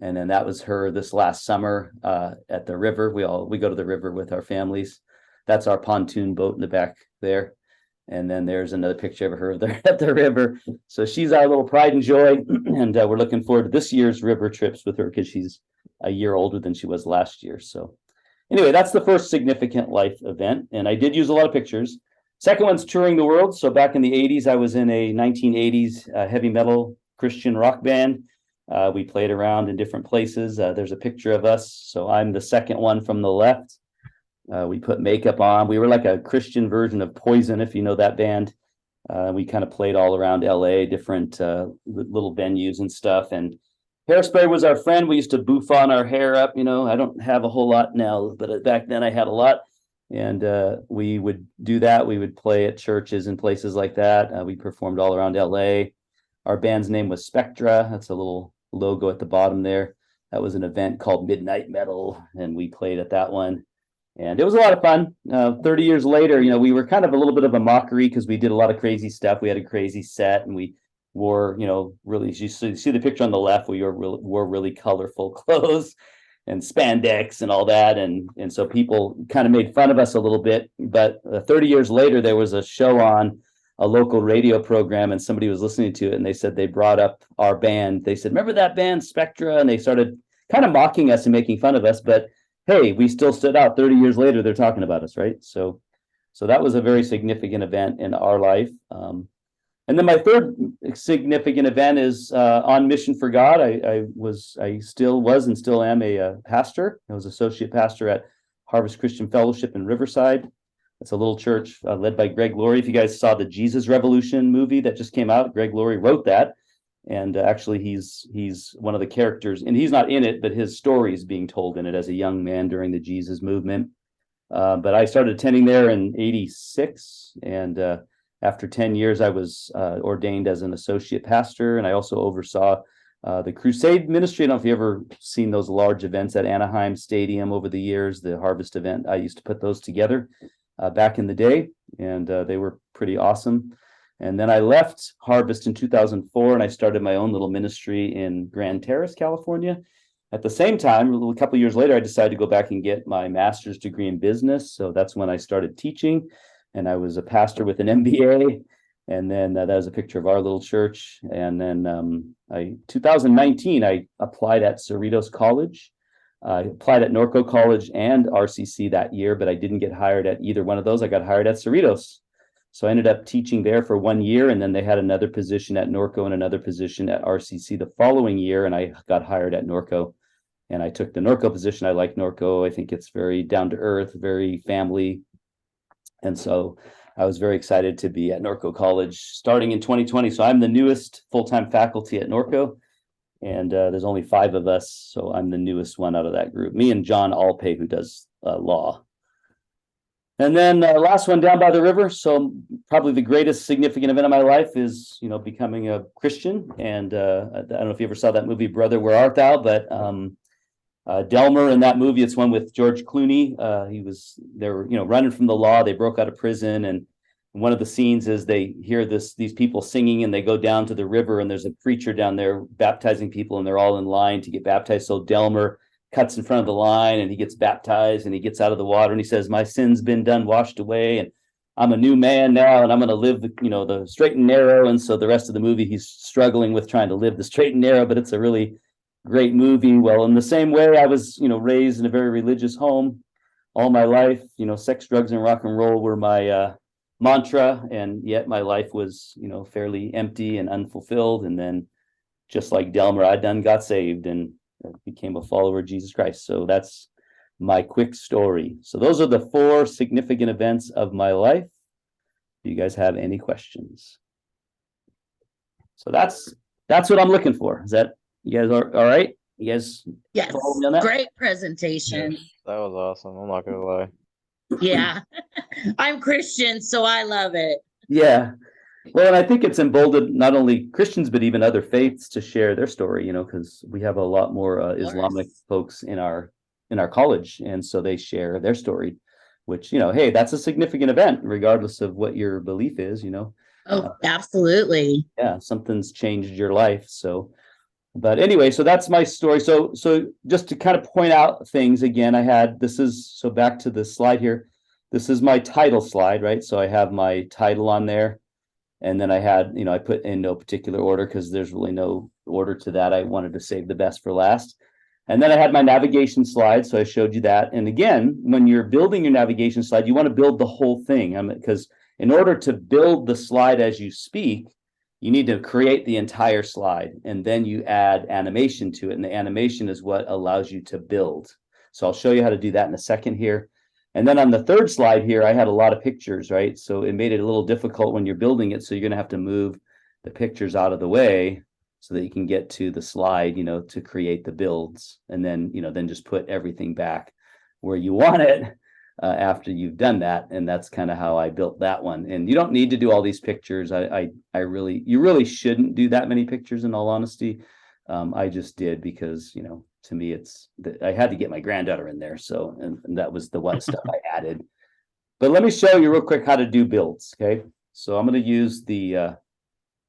And then that was her this last summer at the river. We go to the river with our families. That's our pontoon boat in the back there. And then there's another picture of her there at the river. So she's our little pride and joy. And we're looking forward to this year's river trips with her because she's a year older than she was last year. So anyway, that's the first significant life event. And I did use a lot of pictures. Second one's touring the world. So back in the 80s, I was in a 1980s heavy metal Christian rock band. We played around in different places. There's a picture of us. So I'm the second one from the left. We put makeup on. We were like a Christian version of Poison, if you know that band. We kind of played all around LA, different little venues and stuff. And hairspray was our friend. We used to boof on our hair up. I don't have a whole lot now, but back then I had a lot. And we would do that. We would play at churches and places like that. We performed all around LA. Our band's name was Spectra. That's a little logo at the bottom there. That was an event called Midnight Metal, and we played at that one. And it was a lot of fun. 30 years later, we were kind of a little bit of a mockery because we did a lot of crazy stuff. We had a crazy set, and we wore, really, you see the picture on the left, we wore really colorful clothes and spandex and all that. And so people kind of made fun of us a little bit. But 30 years later, there was a show on a local radio program, and somebody was listening to it, and they said they brought up our band. They said, "Remember that band, Spectra?" And they started kind of mocking us and making fun of us. But hey, we still stood out. 30 years later, they're talking about us, right? So that was a very significant event in our life. And then my third significant event is on Mission for God. I still was and still am a pastor. I was associate pastor at Harvest Christian Fellowship in Riverside. It's a little church led by Greg Laurie. If you guys saw the Jesus Revolution movie that just came out, Greg Laurie wrote that. And actually, he's one of the characters, and he's not in it, but his story is being told in it as a young man during the Jesus movement. But I started attending there in '86, and after 10 years, I was ordained as an associate pastor, and I also oversaw the crusade ministry. I don't know if you've ever seen those large events at Anaheim Stadium over the years, the Harvest event. I used to put those together back in the day, and they were pretty awesome. And then I left Harvest in 2004, and I started my own little ministry in Grand Terrace, California. At the same time, a couple of years later, I decided to go back and get my master's degree in business. So that's when I started teaching, and I was a pastor with an MBA. And then that was a picture of our little church. And then 2019, I applied at Cerritos College. I applied at Norco College and RCC that year, but I didn't get hired at either one of those. I got hired at Cerritos. So I ended up teaching there for 1 year, and then they had another position at Norco and another position at RCC the following year, and I got hired at Norco. And I took the Norco position. I like Norco. I think it's very down to earth, very family. And so I was very excited to be at Norco College starting in 2020. So I'm the newest full-time faculty at Norco, and there's only 5 of us. So I'm the newest one out of that group. Me and John Alpay, who does law. And then last one, down by the river. So probably the greatest significant event of my life is, becoming a Christian. And I don't know if you ever saw that movie, Brother, Where Art Thou? But Delmer in that movie, it's one with George Clooney. They were, running from the law. They broke out of prison, and one of the scenes is they hear these people singing, and they go down to the river, and there's a preacher down there baptizing people, and they're all in line to get baptized. So Delmer cuts in front of the line, and he gets baptized, and he gets out of the water, and he says, "My sin's been done, washed away, and I'm a new man now, and I'm going to live the straight and narrow." And so the rest of the movie, he's struggling with trying to live the straight and narrow, but it's a really great movie. Well, in the same way, I was, raised in a very religious home all my life. Sex, drugs, and rock and roll were my mantra, and yet my life was, fairly empty and unfulfilled. And then, just like Delmer, I got saved and became a follower of Jesus Christ. So that's my quick story. So those are the 4 significant events of my life. Do you guys have any questions? So that's what I'm looking for. Is that, you guys are all right? You guys Yes, follow me on that? great presentation. That was awesome. I'm not gonna lie. Yeah, I'm Christian, so I love it. Yeah. Well, and I think it's emboldened not only Christians, but even other faiths to share their story, because we have a lot more Islamic folks in our college. And so they share their story, which, hey, that's a significant event, regardless of what your belief is, Oh, absolutely. Yeah, something's changed your life. So, but anyway, so that's my story. So just to kind of point out things again, so back to the slide here. This is my title slide, right? So I have my title on there. And then I had, I put in no particular order because there's really no order to that. I wanted to save the best for last. And then I had my navigation slide. So I showed you that. And again, when you're building your navigation slide, you want to build the whole thing. Because in order to build the slide as you speak, you need to create the entire slide. And then you add animation to it. And the animation is what allows you to build. So I'll show you how to do that in a second here. And then on the third slide here, I had a lot of pictures, right? So it made it a little difficult when you're building it. So you're going to have to move the pictures out of the way so that you can get to the slide, to create the builds. And then, then just put everything back where you want it after you've done that. And that's kind of how I built that one. And you don't need to do all these pictures. You really shouldn't do that many pictures, in all honesty. I just did because, to me, I had to get my granddaughter in there. So, and that was the one stuff I added. But let me show you real quick how to do builds. Okay. So I'm going to use the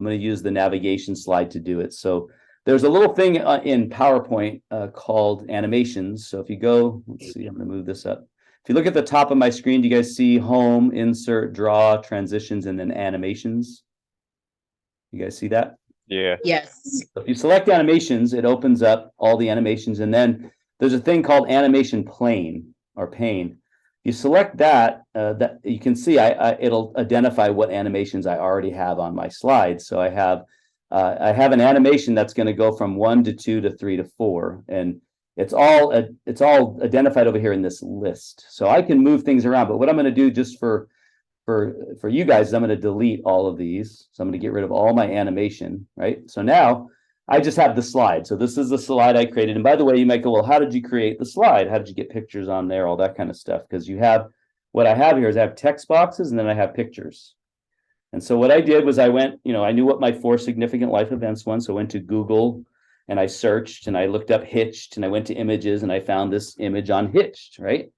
navigation slide to do it. So there's a little thing in PowerPoint called animations. So if you go, let's see, I'm going to move this up. If you look at the top of my screen, do you guys see home, insert, draw, transitions, and then animations? You guys see that? Yeah. Yes. So if you select animations, it opens up all the animations, and then there's a thing called animation plane or pane. You select that, that you can see it'll identify what animations I already have on my slide. So I have an animation that's going to go from 1 to 2 to 3 to 4, and it's all identified over here in this list. So I can move things around, but what I'm going to do just for you guys is I'm going to delete all of these. So I'm going to get rid of all my animation, right? So now I just have the slide. So this is the slide I created. And by the way, you might go, well, how did you create the slide? How did you get pictures on there? All that kind of stuff. Because what I have here is I have text boxes and then I have pictures. And so what I did was I went, I knew what my 4 significant life events were. So I went to Google and I searched and I looked up Hitched and I went to images and I found this image on Hitched, right?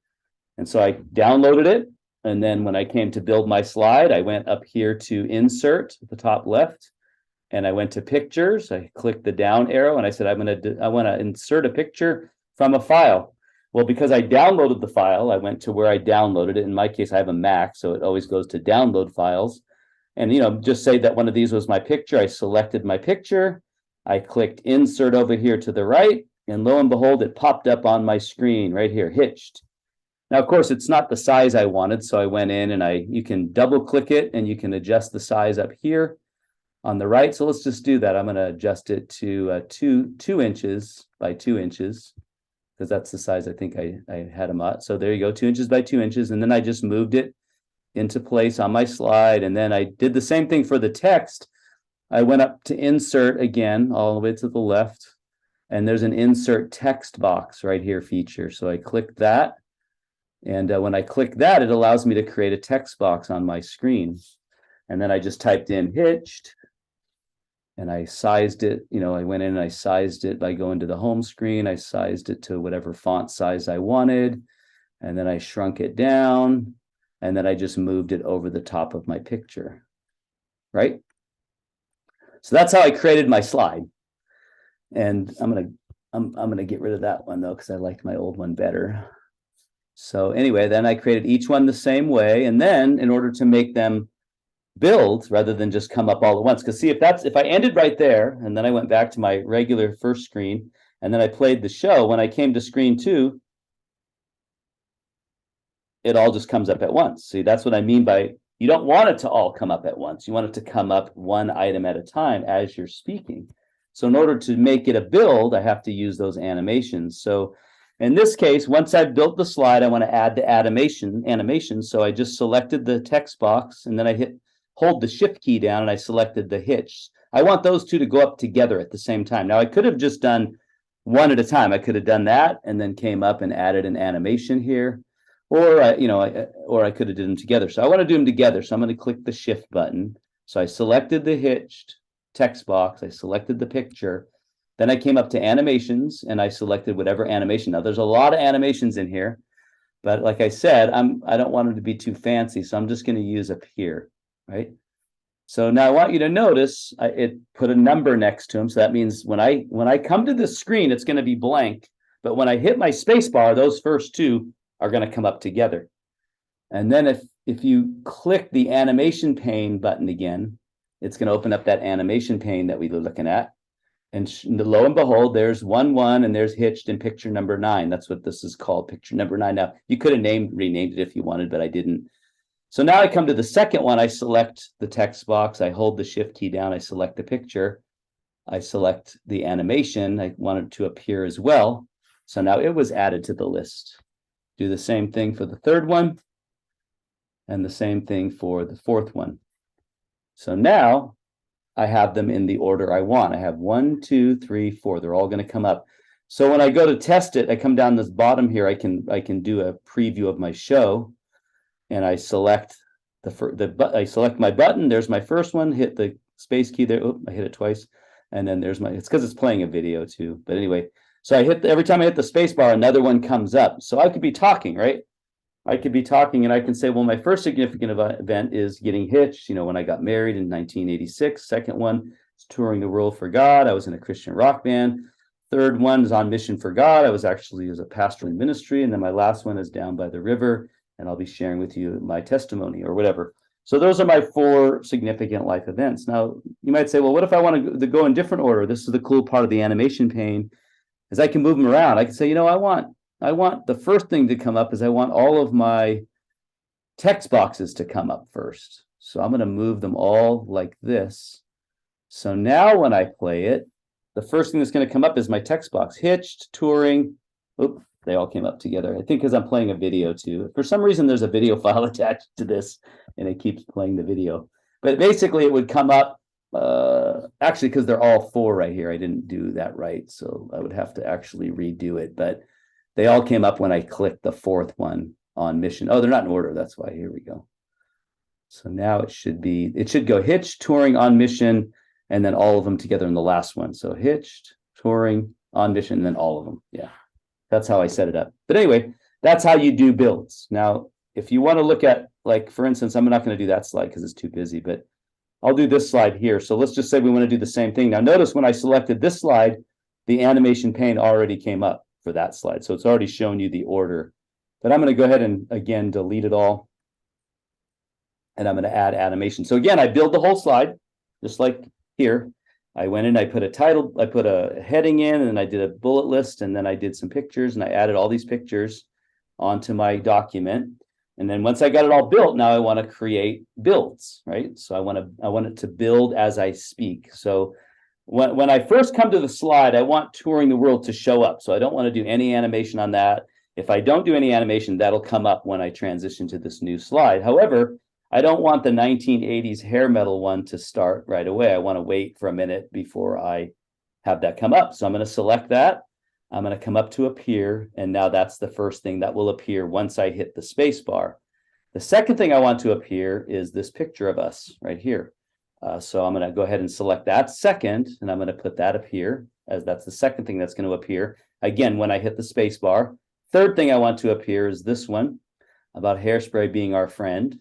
And so I downloaded it. And then when I came to build my slide, I went up here to insert at the top left, and I went to pictures. I clicked the down arrow and I said, I want to insert a picture from a file. Well, because I downloaded the file, I went to where I downloaded it. In my case, I have a Mac, so it always goes to download files. And, just say that one of these was my picture. I selected my picture. I clicked insert over here to the right, and lo and behold, it popped up on my screen right here, Hitched. Now, of course, it's not the size I wanted, so I went in and you can double click it and you can adjust the size up here on the right. So let's just do that. I'm going to adjust it to 2 inches by 2 inches because that's the size I think I had them at. So there you go, 2 inches by 2 inches. And then I just moved it into place on my slide. And then I did the same thing for the text. I went up to insert again, all the way to the left. And there's an insert text box right here feature. So I clicked that. And when I click that, it allows me to create a text box on my screen. And then I just typed in Hitched and I sized it. I went in and I sized it by going to the home screen. I sized it to whatever font size I wanted. And then I shrunk it down. And then I just moved it over the top of my picture. Right? So that's how I created my slide. And I'm gonna get rid of that one though, because I liked my old one better. So anyway, then I created each one the same way. And then in order to make them build rather than just come up all at once, because see, if I ended right there and then I went back to my regular first screen and then I played the show, when I came to screen 2, it all just comes up at once. See, that's what I mean by you don't want it to all come up at once. You want it to come up one item at a time as you're speaking. So in order to make it a build, I have to use those animations. So in this case, once I've built the slide, I want to add the animation. So I just selected the text box and then I hold the shift key down and I selected the hitch. I want those 2 to go up together at the same time. Now I could have just done one at a time. I could have done that and then came up and added an animation here, or I could have did them together. So I want to do them together. So I'm going to click the shift button. So I selected the hitched text box. I selected the picture. Then I came up to animations and I selected whatever animation. Now there's a lot of animations in here, but like I said, I don't want them to be too fancy. So I'm just going to use up here, right? So now I want you to notice it put a number next to them. So that means when I come to the screen, it's going to be blank. But when I hit my space bar, those first 2 are going to come up together. And then if you click the animation pane button again, it's going to open up that animation pane that we were looking at. And lo and behold, there's 1-1 and there's hitched in picture number 9. That's what this is called, picture number 9. Now, you could have renamed it if you wanted, but I didn't. So now I come to the second one. I select the text box. I hold the shift key down. I select the picture. I select the animation. I want it to appear as well. So now it was added to the list. Do the same thing for the third one. And the same thing for the fourth one. So now I have them in the order I want. I have 1, 2, 3, 4. They're all going to come up. So when I go to test it, I come down this bottom here. I can do a preview of my show, and I select I select my button. There's my first one. Hit the space key there. Oh, I hit it twice, and then there's it's because it's playing a video too. But anyway, so I hit every time I hit the space bar, another one comes up. So I could be talking, right? I could be talking, and I can say, well, my first significant event is getting hitched. When I got married in 1986. Second one is touring the world for God. I was in a Christian rock band. Third one is on mission for God. I was actually as a pastor in ministry. And then my last one is down by the river, and I'll be sharing with you my testimony or whatever. So those are my 4 significant life events. Now, you might say, well, what if I want to go in different order? This is the cool part of the animation pane, is I can move them around. I can say, I want the first thing to come up is I want all of my text boxes to come up first. So I'm going to move them all like this. So now when I play it, the first thing that's going to come up is my text box. Hitched, touring. Oop, they all came up together. I think because I'm playing a video too. For some reason, there's a video file attached to this, and it keeps playing the video. But basically, it would come up, actually, because they're all 4 right here. I didn't do that right, so I would have to actually redo it. But they all came up when I clicked the 4th one on mission. Oh, they're not in order. That's why. Here we go. So now it should go hitched, touring, on mission, and then all of them together in the last one. So hitched, touring, on mission, and then all of them. Yeah, that's how I set it up. But anyway, that's how you do builds. Now, if you want to look at, like, for instance, I'm not going to do that slide because it's too busy, but I'll do this slide here. So let's just say we want to do the same thing. Now, notice when I selected this slide, the animation pane already came up for that slide. So it's already shown you the order. But I'm going to go ahead and, again, delete it all. And I'm going to add animation. So again, I build the whole slide, just like here. I went in, I put a title, I put a heading in, and I did a bullet list, and then I did some pictures, and I added all these pictures onto my document. And then once I got it all built, now I want to create builds, right? So I want it to build as I speak. So when I first come to the slide, I want touring the world to show up. So I don't want to do any animation on that. If I don't do any animation, that'll come up when I transition to this new slide. However, I don't want the 1980s hair metal one to start right away. I want to wait for a minute before I have that come up. So I'm going to select that. I'm going to come up to appear. And now that's the first thing that will appear once I hit the space bar. The second thing I want to appear is this picture of us right here. So I'm going to go ahead and select that second, and I'm going to put that up here, as that's the second thing that's going to appear, again, when I hit the space bar. Third thing I want to appear is this one, about Hairspray being our friend.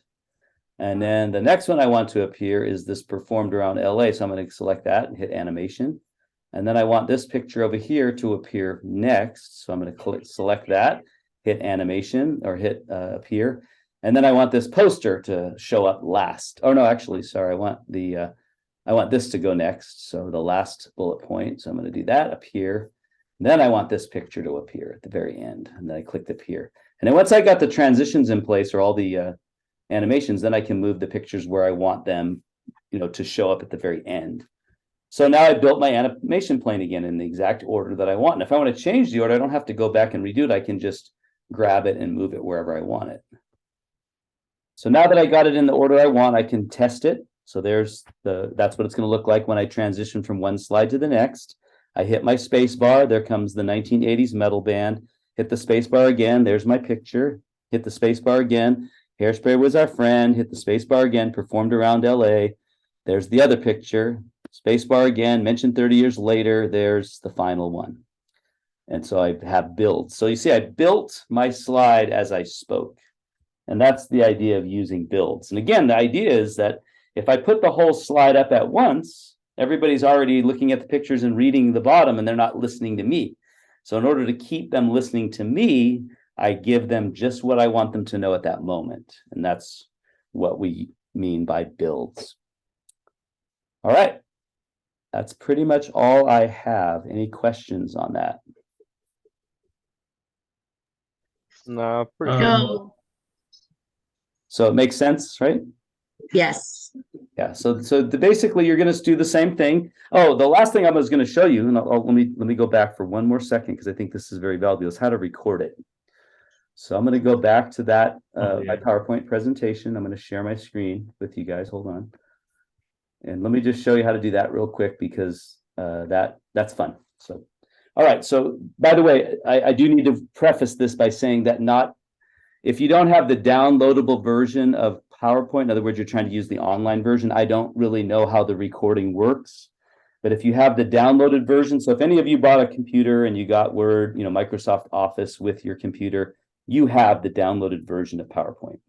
And then the next one I want to appear is this performed around LA. So I'm going to select that and hit animation. And then I want this picture over here to appear next. So I'm going to select that, hit animation, or hit appear. And then I want this poster to show up last. Oh no, actually, sorry, I want this to go next. So the last bullet point. So I'm going to do that, appear. Then I want this picture to appear at the very end. And then I clicked appear. And then once I got the transitions in place, or all the animations, then I can move the pictures where I want them, to show up at the very end. So now I built my animation plane again in the exact order that I want. And if I want to change the order, I don't have to go back and redo it. I can just grab it and move it wherever I want it. So now that I got it in the order I want, I can test it. So that's what it's going to look like when I transition from one slide to the next. I hit my space bar. There comes the 1980s metal band. Hit the space bar again. There's my picture. Hit the space bar again. Hairspray was our friend. Hit the space bar again. Performed around LA. There's the other picture. Space bar again. Mentioned 30 years later. There's the final one. And so I have builds. So you see, I built my slide as I spoke. And that's the idea of using builds. And again, the idea is that if I put the whole slide up at once, everybody's already looking at the pictures and reading the bottom, and they're not listening to me. So in order to keep them listening to me, I give them just what I want them to know at that moment. And that's what we mean by builds. All right. That's pretty much all I have. Any questions on that? No, pretty good. No, So it makes sense, right? yes. Yeah. So basically, you're going to do the same thing. Oh, the last thing I was going to show you, and let me go back for one more second because I think this is very valuable, is how to record it. So I'm going to go back to that, Oh, my yeah. PowerPoint presentation. I'm going to share my screen with you guys. Hold on. And let me just show you how to do that real quick because that's fun. So, all right. So by the way, I do need to preface this by saying that if you don't have the downloadable version of PowerPoint, in other words, you're trying to use the online version, I don't really know how the recording works. But if you have the downloaded version, so if any of you bought a computer and you got Word, Microsoft Office with your computer, you have the downloaded version of PowerPoint.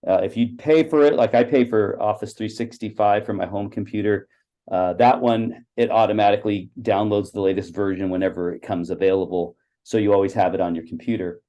If you pay for it, like I pay for Office 365 for my home computer, that one, it automatically downloads the latest version whenever it comes available. So you always have it on your computer.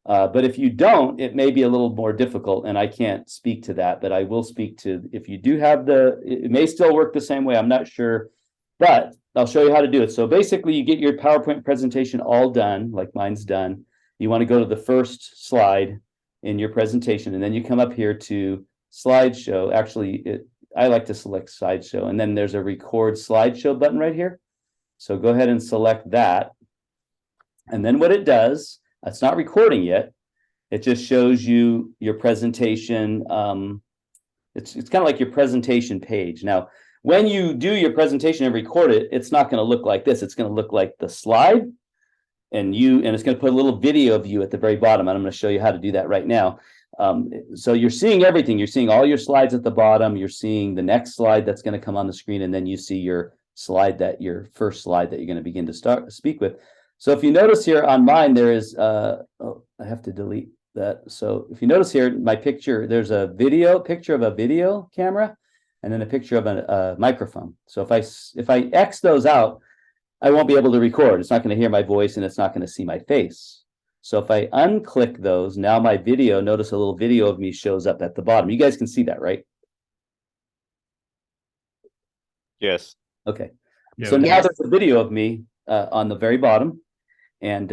But if you don't, it may be a little more difficult, and I can't speak to that, but I will speak to if you do have it may still work the same way. I'm not sure, but I'll show you how to do it. So basically, you get your PowerPoint presentation all done, like mine's done. You want to go to the first slide in your presentation, and then you come up here to slideshow. Actually, I like to select slideshow, and then there's a record slideshow button right here. So go ahead and select that. And then what it does, it's not recording yet. It just shows you your presentation. It's kind of like your presentation page. Now, when you do your presentation and record it, it's not going to look like this. It's going to look like the slide, and it's going to put a little video of you at the very bottom. And I'm going to show you how to do that right now. So you're seeing everything. You're seeing all your slides at the bottom. You're seeing the next slide that's going to come on the screen, and then you see your first slide that you're going to begin to speak with. So if you notice here on mine, there is, I have to delete that. So if you notice here, my picture, there's a picture of a video camera, and then a picture of a microphone. So if I X those out, I won't be able to record. It's not going to hear my voice, and it's not going to see my face. So if I unclick those, now my video, notice a little video of me shows up at the bottom. You guys can see that, right? Yes. Okay. Yeah, So we now can. there's a video of me on the very bottom. And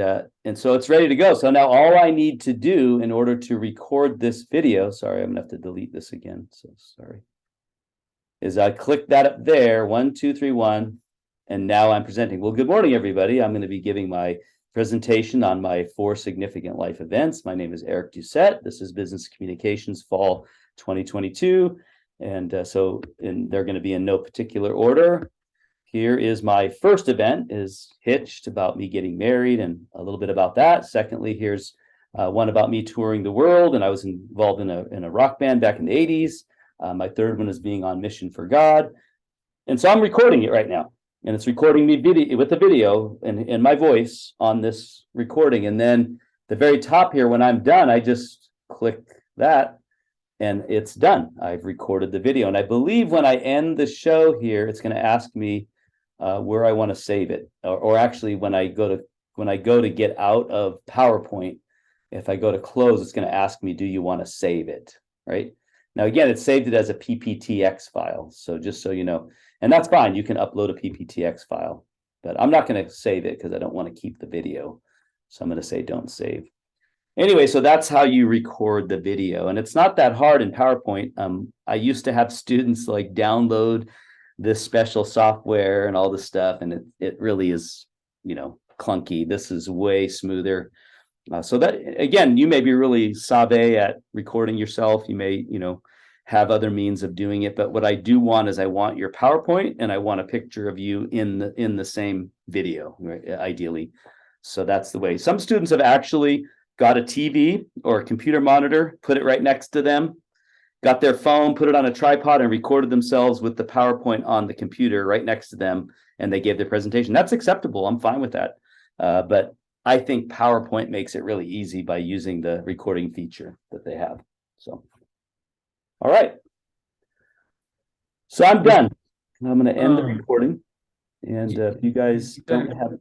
so it's ready to go. So now all I need to do in order to record this video, sorry, I'm gonna have to delete this again. So sorry. Is I click that up there, 1, 2, 3, 1, and now I'm presenting. Well, good morning, everybody. I'm going to be giving my presentation on my 4 significant life events. My name is Eric Doucette. This is Business Communications Fall 2022. And they're going to be in no particular order. Here is my first event, is Hitched, about me getting married and a little bit about that. Secondly, here's one about me touring the world, and I was involved in a rock band back in the 80s. My third one is being on mission for God. And so I'm recording it right now, and it's recording me with the video and my voice on this recording. And then the very top here, when I'm done, I just click that and it's done. I've recorded the video. And I believe when I end the show here, it's going to ask me where I want to save it, or actually when I go to get out of PowerPoint, if I go to close, it's going to ask me, do you want to save it? Right now, again, it saved it as a PPTX file. So just so you know, and that's fine. You can upload a PPTX file, but I'm not going to save it because I don't want to keep the video. So I'm going to say don't save. Anyway, so that's how you record the video, and it's not that hard in PowerPoint. I used to have students like download this special software and all this stuff, and it really is, clunky. This is way smoother. So that, again, you may be really savvy at recording yourself. You may, have other means of doing it. But what I do want is I want your PowerPoint, and I want a picture of you in the same video, right, ideally. So that's the way. Some students have actually got a TV or a computer monitor, put it right next to them, got their phone, put it on a tripod, and recorded themselves with the PowerPoint on the computer right next to them, and they gave their presentation. That's acceptable. I'm fine with that. But I think PowerPoint makes it really easy by using the recording feature that they have. So, all right. So I'm done. I'm going to end the recording. And if you guys don't have